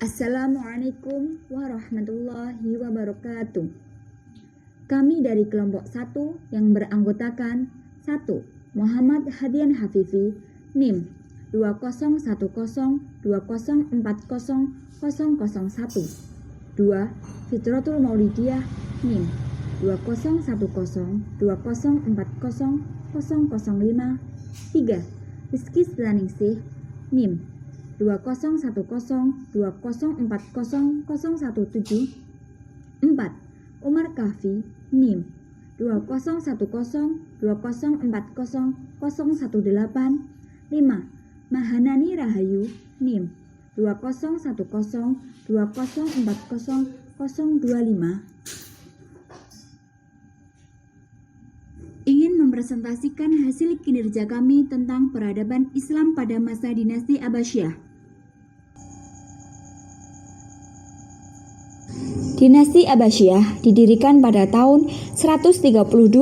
Assalamualaikum warahmatullahi wabarakatuh. Kami dari kelompok 1 yang beranggotakan 1. Muhammad Hadian Hafifi, NIM 201020400001. 2. Fitratul Maulidiyah, NIM 201020400005. 3. Rizky Selaningsih, NIM 201020400017. 4. Umar Kahfi, NIM 201020400018. 5. Mahanani Rahayu, NIM 201020400025. Ingin mempresentasikan hasil kinerja kami tentang peradaban Islam pada masa dinasti Abbasiyah. Dinasti Abbasiyah didirikan pada tahun 132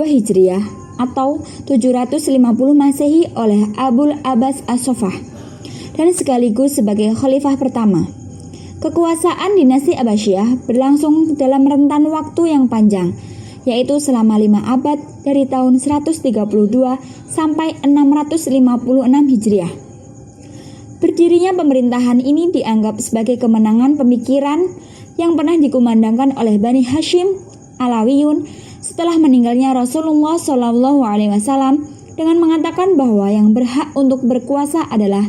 Hijriah atau 750 Masehi oleh Abul Abbas As-Saffah dan sekaligus sebagai khalifah pertama. Kekuasaan dinasti Abbasiyah berlangsung dalam rentan waktu yang panjang, yaitu selama 5 abad dari tahun 132 sampai 656 Hijriah. Berdirinya pemerintahan ini dianggap sebagai kemenangan pemikiran yang pernah dikumandangkan oleh Bani Hashim Alawiyun setelah meninggalnya Rasulullah SAW dengan mengatakan bahwa yang berhak untuk berkuasa adalah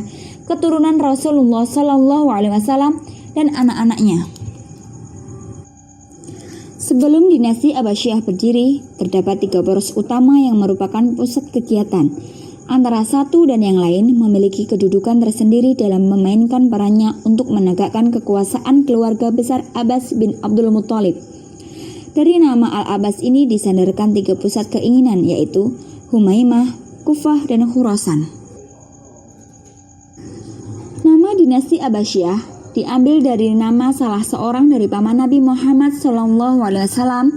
keturunan Rasulullah SAW dan anak-anaknya. Sebelum dinasti Abbasiyah berdiri, terdapat 3 poros utama yang merupakan pusat kegiatan. Antara satu dan yang lain memiliki kedudukan tersendiri dalam memainkan perannya untuk menegakkan kekuasaan keluarga besar Abbas bin Abdul Muthalib. Dari nama Al-Abbas ini disandarkan 3 pusat keinginan, yaitu Humaimah, Kufah, dan Khurasan. Nama dinasti Abbasiyah diambil dari nama salah seorang dari paman Nabi Muhammad SAW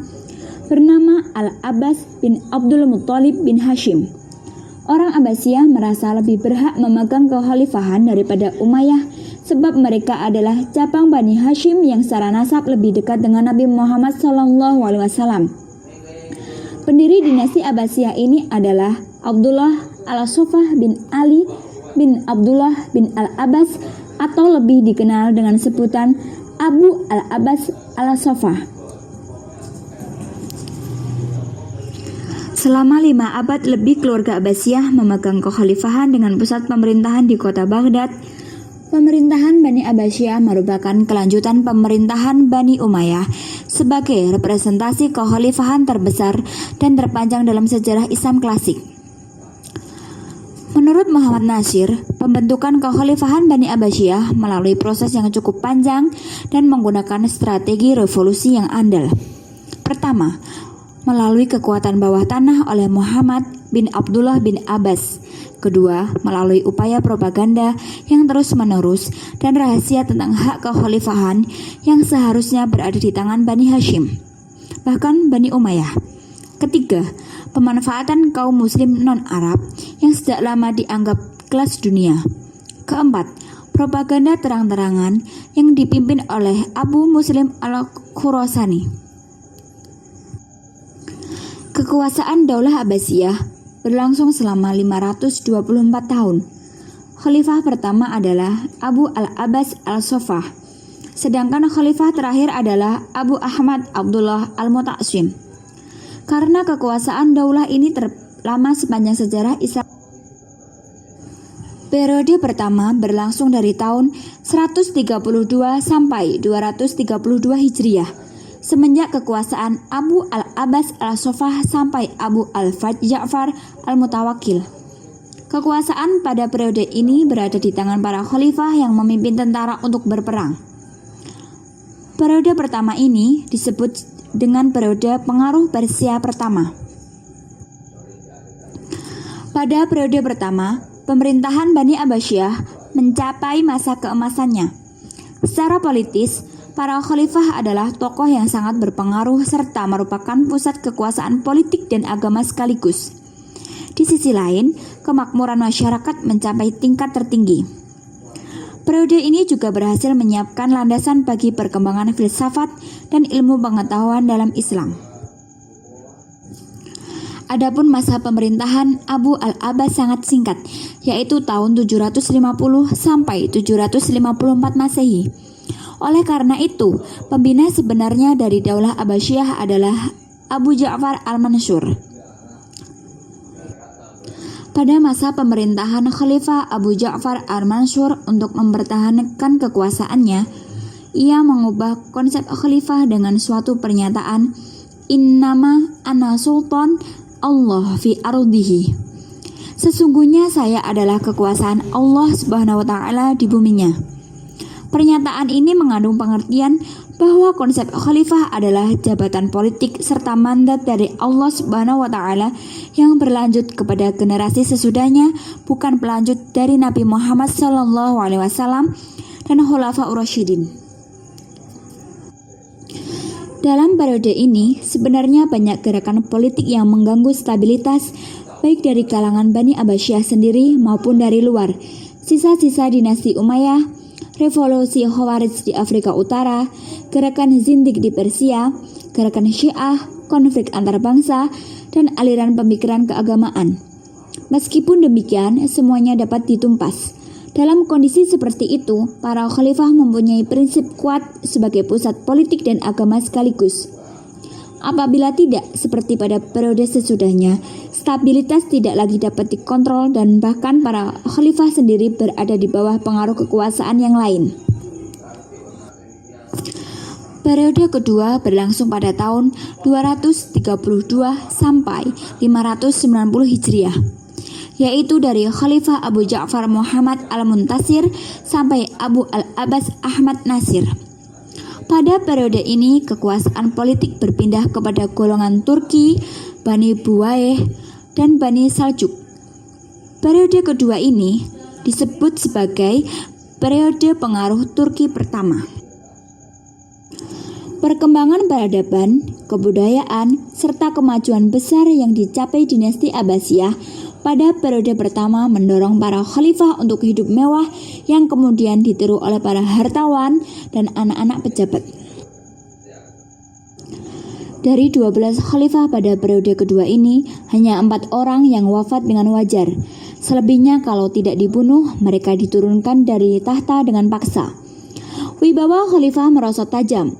bernama Al-Abbas bin Abdul Muthalib bin Hashim. Orang Abbasiyah merasa lebih berhak memegang kekhalifahan daripada Umayyah sebab mereka adalah cabang Bani Hashim yang secara nasab lebih dekat dengan Nabi Muhammad SAW. Pendiri dinasti Abbasiyah ini adalah Abdullah Al-Saffah bin Ali bin Abdullah bin Al-Abbas atau lebih dikenal dengan sebutan Abu Al-Abbas Al-Saffah. Selama 5 abad lebih keluarga Abbasiyah memegang kekhalifahan dengan pusat pemerintahan di kota Baghdad. Pemerintahan Bani Abbasiyah merupakan kelanjutan pemerintahan Bani Umayyah sebagai representasi kekhalifahan terbesar dan terpanjang dalam sejarah Islam klasik. Menurut Muhammad Nasir, pembentukan kekhalifahan Bani Abbasiyah melalui proses yang cukup panjang dan menggunakan strategi revolusi yang andal. Pertama, melalui kekuatan bawah tanah oleh Muhammad bin Abdullah bin Abbas. Kedua, melalui upaya propaganda yang terus-menerus dan rahasia tentang hak kekhalifahan yang seharusnya berada di tangan Bani Hashim, bahkan Bani Umayyah. Ketiga, pemanfaatan kaum muslim non-Arab yang sejak lama dianggap kelas dunia. Keempat, propaganda terang-terangan yang dipimpin oleh Abu Muslim al-Khurasani. Kekuasaan Daulah Abbasiyah berlangsung selama 524 tahun. Khalifah pertama adalah Abu Al-Abbas Al-Saffah, sedangkan khalifah terakhir adalah Abu Ahmad Abdullah Al-Muta'asim. Karena kekuasaan daulah ini terlama sepanjang sejarah Islam. Periode pertama berlangsung dari tahun 132 sampai 232 Hijriah. Semenjak kekuasaan Abu Al-Abbas Al-Saffah sampai Abu Al-Fadl Ja'far Al-Mutawakkil. Kekuasaan pada periode ini berada di tangan para khalifah yang memimpin tentara untuk berperang. Periode pertama ini disebut dengan periode pengaruh Persia pertama. Pada periode pertama, pemerintahan Bani Abbasiyah mencapai masa keemasannya. Secara politis, para khalifah adalah tokoh yang sangat berpengaruh serta merupakan pusat kekuasaan politik dan agama sekaligus. Di sisi lain, kemakmuran masyarakat mencapai tingkat tertinggi. Periode ini juga berhasil menyiapkan landasan bagi perkembangan filsafat dan ilmu pengetahuan dalam Islam. Adapun masa pemerintahan Abu al-Abbas sangat singkat, yaitu tahun 750 sampai 754 Masehi. Oleh karena itu, pembina sebenarnya dari Daulah Abbasiyah adalah Abu Ja'far al-Mansur. Pada masa pemerintahan Khalifah Abu Ja'far al-Mansur, untuk mempertahankan kekuasaannya, ia mengubah konsep khalifah dengan suatu pernyataan, "Innama ana sultan Allah fi ardihi." Sesungguhnya saya adalah kekuasaan Allah Subhanahu wa taala di buminya. Pernyataan ini mengandung pengertian bahwa konsep khalifah adalah jabatan politik serta mandat dari Allah Subhanahu wa taala yang berlanjut kepada generasi sesudahnya, bukan pelanjut dari Nabi Muhammad SAW dan Khulafaur Rasyidin. Dalam periode ini, sebenarnya banyak gerakan politik yang mengganggu stabilitas baik dari kalangan Bani Abbasiyah sendiri maupun dari luar. Sisa-sisa dinasti Umayyah, revolusi Khawarij di Afrika Utara, gerakan Zindik di Persia, gerakan Syiah, konflik antar bangsa, dan aliran pemikiran keagamaan. Meskipun demikian, semuanya dapat ditumpas. Dalam kondisi seperti itu, para khalifah mempunyai prinsip kuat sebagai pusat politik dan agama sekaligus. Apabila tidak, seperti pada periode sesudahnya, stabilitas tidak lagi dapat dikontrol dan bahkan para khalifah sendiri berada di bawah pengaruh kekuasaan yang lain. Periode kedua berlangsung pada tahun 232 sampai 590 Hijriah, yaitu dari Khalifah Abu Ja'far Muhammad al-Muntasir sampai Abu al-Abbas Ahmad Nasir. Pada periode ini, kekuasaan politik berpindah kepada golongan Turki, Bani Buwaih, dan Bani Saljuk. Periode kedua ini disebut sebagai periode pengaruh Turki pertama. Perkembangan peradaban, kebudayaan, serta kemajuan besar yang dicapai dinasti Abbasiyah pada periode pertama mendorong para khalifah untuk hidup mewah yang kemudian ditiru oleh para hartawan dan anak-anak pejabat. Dari 12 khalifah pada periode kedua ini, hanya 4 orang yang wafat dengan wajar. Selebihnya kalau tidak dibunuh, mereka diturunkan dari tahta dengan paksa. Wibawa khalifah merosot tajam.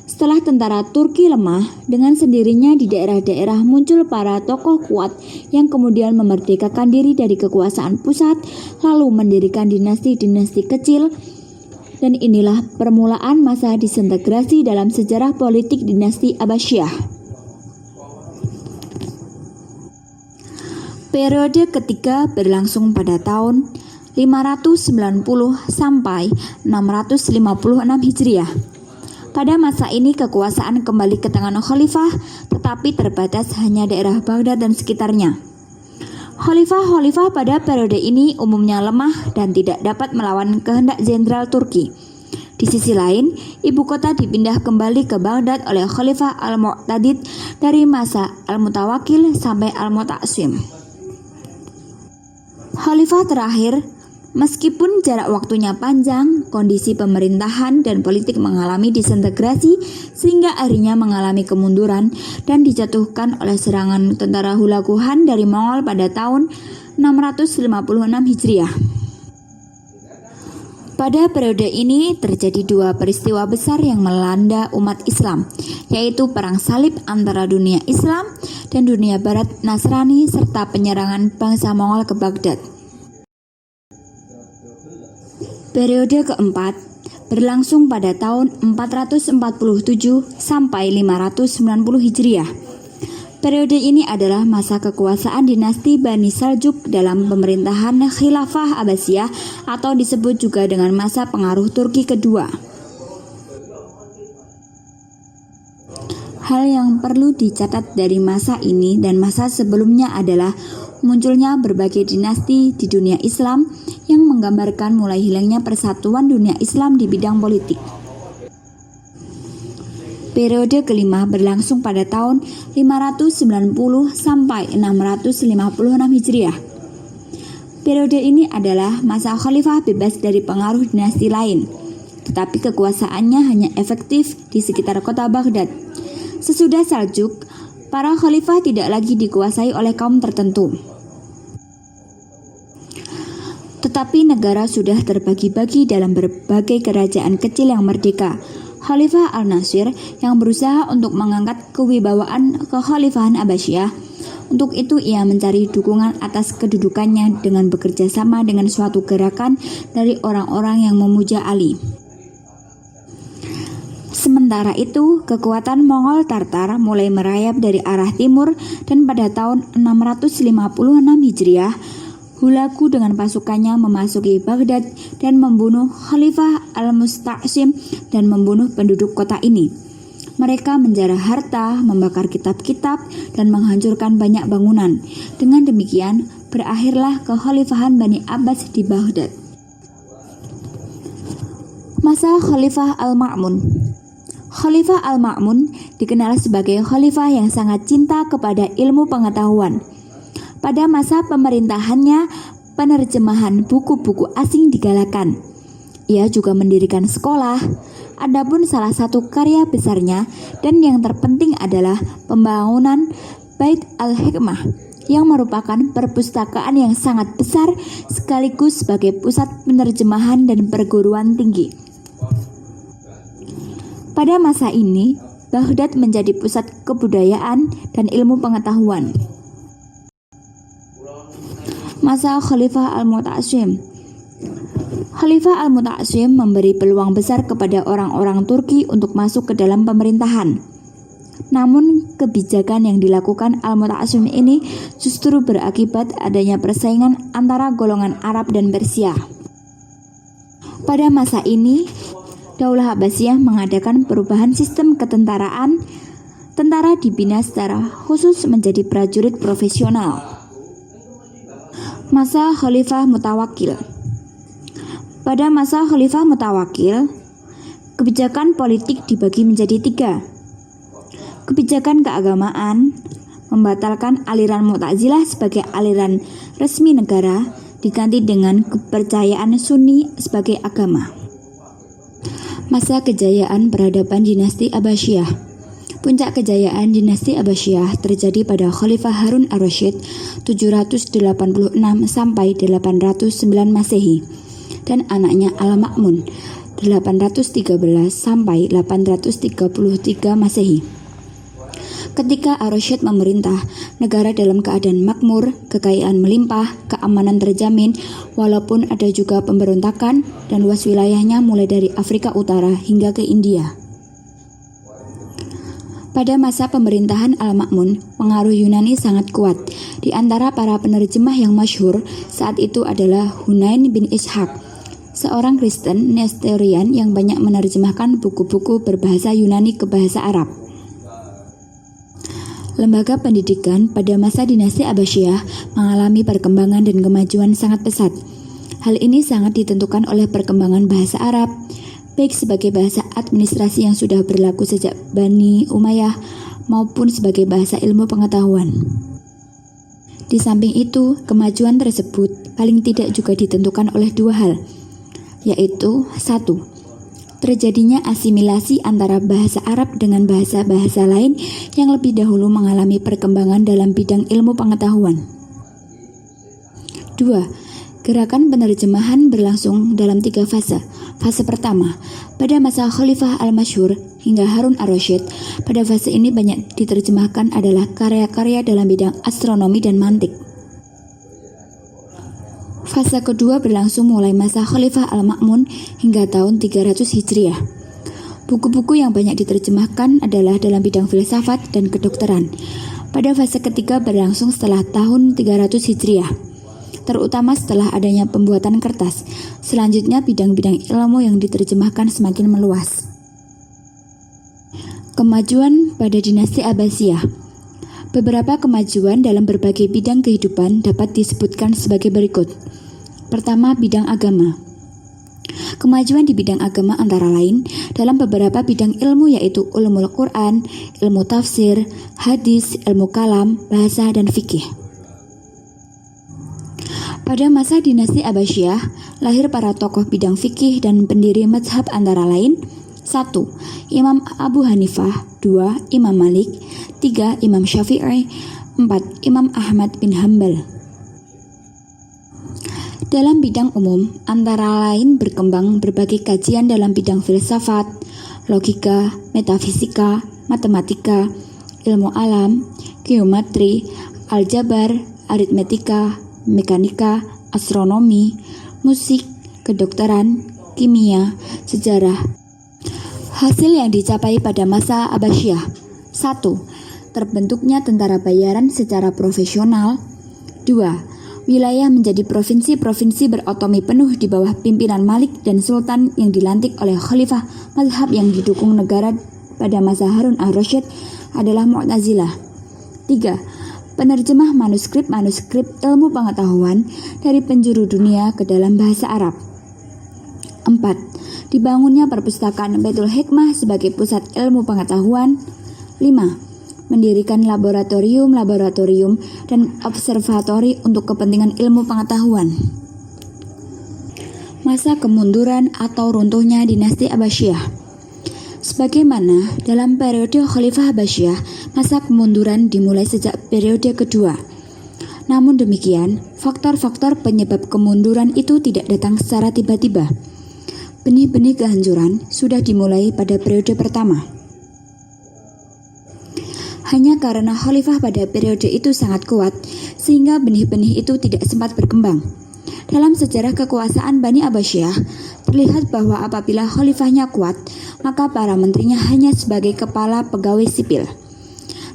Setelah tentara Turki lemah, dengan sendirinya di daerah-daerah muncul para tokoh kuat yang kemudian memerdekakan diri dari kekuasaan pusat, lalu mendirikan dinasti-dinasti kecil, dan inilah permulaan masa disintegrasi dalam sejarah politik dinasti Abbasiyah. Periode ketiga berlangsung pada tahun 590 sampai 656 Hijriah. Pada masa ini kekuasaan kembali ke tangan khalifah, tetapi terbatas hanya daerah Baghdad dan sekitarnya. Khalifah-khalifah pada periode ini umumnya lemah dan tidak dapat melawan kehendak jenderal Turki. Di sisi lain, ibu kota dipindah kembali ke Baghdad oleh Khalifah Al-Mu'tadid dari masa Al-Mutawakil sampai Al-Muta'sim. Khalifah terakhir, meskipun jarak waktunya panjang, kondisi pemerintahan dan politik mengalami disintegrasi sehingga akhirnya mengalami kemunduran dan dijatuhkan oleh serangan tentara Hulaguhan dari Mongol pada tahun 656 Hijriah. Pada periode ini terjadi 2 peristiwa besar yang melanda umat Islam, yaitu Perang Salib antara dunia Islam dan dunia Barat Nasrani serta penyerangan bangsa Mongol ke Baghdad. Periode keempat berlangsung pada tahun 447 sampai 590 Hijriah. Periode ini adalah masa kekuasaan dinasti Bani Saljuk dalam pemerintahan Khilafah Abbasiyah atau disebut juga dengan masa pengaruh Turki kedua. Hal yang perlu dicatat dari masa ini dan masa sebelumnya adalah munculnya berbagai dinasti di dunia Islam yang menggambarkan mulai hilangnya persatuan dunia Islam di bidang politik. Periode kelima berlangsung pada tahun 590 sampai 656 Hijriah. Periode ini adalah masa khalifah bebas dari pengaruh dinasti lain, tetapi kekuasaannya hanya efektif di sekitar kota Baghdad. Sesudah Saljuk, para khalifah tidak lagi dikuasai oleh kaum tertentu, tetapi negara sudah terbagi-bagi dalam berbagai kerajaan kecil yang merdeka. Khalifah Al-Nasir yang berusaha untuk mengangkat kewibawaan kekhalifahan Abbasiyah. Untuk itu ia mencari dukungan atas kedudukannya dengan bekerja sama dengan suatu gerakan dari orang-orang yang memuja Ali. Sementara itu, kekuatan Mongol Tartar mulai merayap dari arah timur dan pada tahun 656 Hijriah, Hulagu dengan pasukannya memasuki Baghdad dan membunuh Khalifah Al-Musta'sim dan membunuh penduduk kota ini. Mereka menjarah harta, membakar kitab-kitab, dan menghancurkan banyak bangunan. Dengan demikian, berakhirlah kekhalifahan Bani Abbas di Baghdad. Masa Khalifah Al-Ma'mun. Khalifah Al-Ma'mun dikenal sebagai khalifah yang sangat cinta kepada ilmu pengetahuan. Pada masa pemerintahannya, penerjemahan buku-buku asing digalakan. Ia juga mendirikan sekolah. Adapun salah satu karya besarnya dan yang terpenting adalah pembangunan Bait Al-Hikmah yang merupakan perpustakaan yang sangat besar sekaligus sebagai pusat penerjemahan dan perguruan tinggi. Pada masa ini, Baghdad menjadi pusat kebudayaan dan ilmu pengetahuan. Masa Khalifah Al-Muta'asyim. Khalifah Al-Muta'asyim memberi peluang besar kepada orang-orang Turki untuk masuk ke dalam pemerintahan. Namun, kebijakan yang dilakukan Al-Muta'asyim ini justru berakibat adanya persaingan antara golongan Arab dan Persia. Pada masa ini, Daulah Abbasiyah mengadakan perubahan sistem ketentaraan. Tentara dibina secara khusus menjadi prajurit profesional. Masa Khalifah Mutawakkil. Pada masa Khalifah Mutawakkil, kebijakan politik dibagi menjadi 3. Kebijakan keagamaan, membatalkan aliran Mu'tazilah sebagai aliran resmi negara, diganti dengan kepercayaan Sunni sebagai agama. Masa kejayaan peradaban dinasti Abbasiyah. Puncak kejayaan dinasti Abbasiyah terjadi pada Khalifah Harun ar-Rasyid 786 sampai 809 Masehi. Dan anaknya Al-Ma'mun 813 sampai 833 Masehi. Ketika Ar-Rasyid memerintah, negara dalam keadaan makmur, kekayaan melimpah, keamanan terjamin, walaupun ada juga pemberontakan dan luas wilayahnya mulai dari Afrika Utara hingga ke India. Pada masa pemerintahan Al-Ma'mun, pengaruh Yunani sangat kuat. Di antara para penerjemah yang masyhur saat itu adalah Hunain bin Ishaq, seorang Kristen Nestorian yang banyak menerjemahkan buku-buku berbahasa Yunani ke bahasa Arab. Lembaga pendidikan pada masa dinasti Abbasiyah mengalami perkembangan dan kemajuan sangat pesat. Hal ini sangat ditentukan oleh perkembangan bahasa Arab, baik sebagai bahasa administrasi yang sudah berlaku sejak Bani Umayyah maupun sebagai bahasa ilmu pengetahuan. Di samping itu, kemajuan tersebut paling tidak juga ditentukan oleh 2 hal, yaitu 1. Terjadinya asimilasi antara bahasa Arab dengan bahasa-bahasa lain yang lebih dahulu mengalami perkembangan dalam bidang ilmu pengetahuan. 2. Gerakan penerjemahan berlangsung dalam 3 fase. Fase pertama, pada masa Khalifah Al-Masyhur hingga Harun ar-Rasyid. Pada fase ini banyak diterjemahkan adalah karya-karya dalam bidang astronomi dan mantik. Fase kedua berlangsung mulai masa Khalifah Al-Ma'mun hingga tahun 300 Hijriah. Buku-buku yang banyak diterjemahkan adalah dalam bidang filsafat dan kedokteran. Pada fase ketiga berlangsung setelah tahun 300 Hijriah, terutama setelah adanya pembuatan kertas. Selanjutnya bidang-bidang ilmu yang diterjemahkan semakin meluas. Kemajuan pada dinasti Abbasiyah. Beberapa kemajuan dalam berbagai bidang kehidupan dapat disebutkan sebagai berikut. Pertama, bidang agama. Kemajuan di bidang agama antara lain dalam beberapa bidang ilmu yaitu ulumul Quran, ilmu tafsir, hadis, ilmu kalam, bahasa, dan fikih. Pada masa dinasti Abbasiyah, lahir para tokoh bidang fikih dan pendiri mazhab antara lain: 1. Imam Abu Hanifah, 2. Imam Malik, 3. Imam Syafi'i, 4. Imam Ahmad bin Hambal. Dalam bidang umum, antara lain berkembang berbagai kajian dalam bidang filsafat, logika, metafisika, matematika, ilmu alam, geometri, aljabar, aritmetika, mekanika, astronomi, musik, kedokteran, kimia, sejarah. Hasil yang dicapai pada masa Abbasiyah: 1. Terbentuknya tentara bayaran secara profesional. 2. Wilayah menjadi provinsi-provinsi berotonomi penuh di bawah pimpinan Malik dan Sultan yang dilantik oleh Khalifah. Mazhab yang didukung negara pada masa Harun ar-Rasyid adalah Mu'tazilah. 3. Penerjemah manuskrip-manuskrip ilmu pengetahuan dari penjuru dunia ke dalam bahasa Arab. 4. Dibangunnya perpustakaan Baitul Hikmah sebagai pusat ilmu pengetahuan. 5. Mendirikan laboratorium dan observatori untuk kepentingan ilmu pengetahuan. Masa kemunduran atau runtuhnya dinasti Abbasiyah. Sebagaimana dalam periode Khalifah Abbasiyah, masa kemunduran dimulai sejak periode kedua. Namun demikian, faktor-faktor penyebab kemunduran itu tidak datang secara tiba-tiba. Benih-benih kehancuran sudah dimulai pada periode pertama. Hanya karena Khalifah pada periode itu sangat kuat, sehingga benih-benih itu tidak sempat berkembang. Dalam sejarah kekuasaan Bani Abbasiyah, terlihat bahwa apabila khalifahnya kuat, maka para menterinya hanya sebagai kepala pegawai sipil.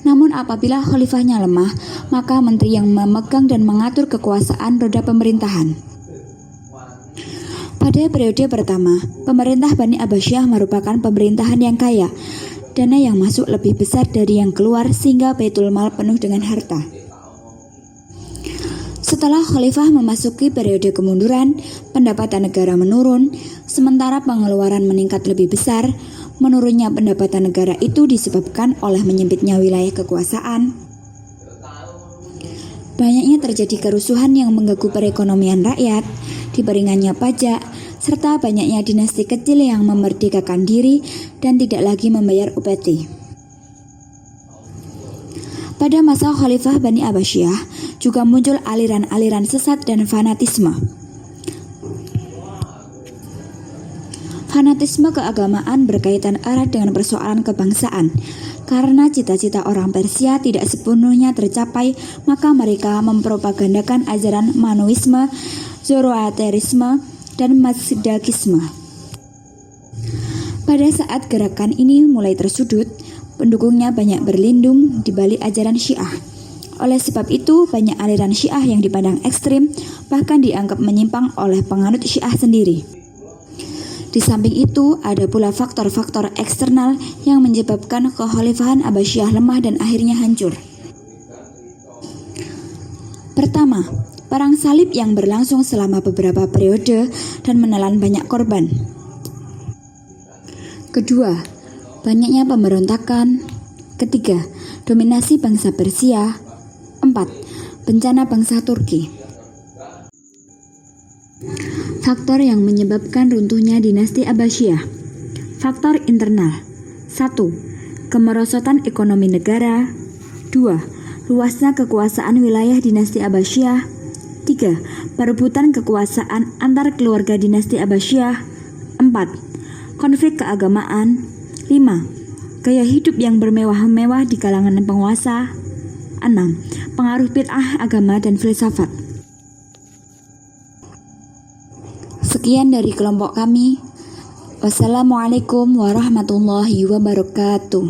Namun apabila khalifahnya lemah, maka menteri yang memegang dan mengatur kekuasaan roda pemerintahan. Pada periode pertama, pemerintah Bani Abbasiyah merupakan pemerintahan yang kaya. Dana yang masuk lebih besar dari yang keluar sehingga Baitul Mal penuh dengan harta. Setelah Khalifah memasuki periode kemunduran, pendapatan negara menurun, sementara pengeluaran meningkat lebih besar. Menurunnya pendapatan negara itu disebabkan oleh menyempitnya wilayah kekuasaan. Banyaknya terjadi kerusuhan yang mengganggu perekonomian rakyat, diperingannya pajak, serta banyaknya dinasti kecil yang memerdekakan diri dan tidak lagi membayar upeti. Pada masa Khalifah Bani Abbasiyah juga muncul aliran-aliran sesat dan fanatisme. Fanatisme keagamaan berkaitan erat dengan persoalan kebangsaan. Karena cita-cita orang Persia tidak sepenuhnya tercapai, maka mereka mempropagandakan ajaran Manuisme, Zoroasterisme, dan Mazdakisme. Pada saat gerakan ini mulai tersudut, pendukungnya banyak berlindung di balik ajaran Syiah. Oleh sebab itu, banyak aliran Syiah yang dipandang ekstrim, bahkan dianggap menyimpang oleh penganut Syiah sendiri. Di samping itu, ada pula faktor-faktor eksternal yang menyebabkan kekhalifahan Abbasiyah lemah dan akhirnya hancur. Pertama, perang salib yang berlangsung selama beberapa periode dan menelan banyak korban. Kedua, banyaknya pemberontakan. Ketiga, dominasi bangsa Persia. 4. Bencana bangsa Turki. Faktor yang menyebabkan runtuhnya dinasti Abbasiyah. Faktor internal. 1. Kemerosotan ekonomi negara. 2. Luasnya kekuasaan wilayah dinasti Abbasiyah. 3. Perebutan kekuasaan antar keluarga dinasti Abbasiyah. 4. Konflik keagamaan. 5. Gaya hidup yang bermewah-mewah di kalangan penguasa. 6. Pengaruh bid'ah agama dan filsafat. Sekian dari kelompok kami. Wassalamualaikum warahmatullahi wabarakatuh.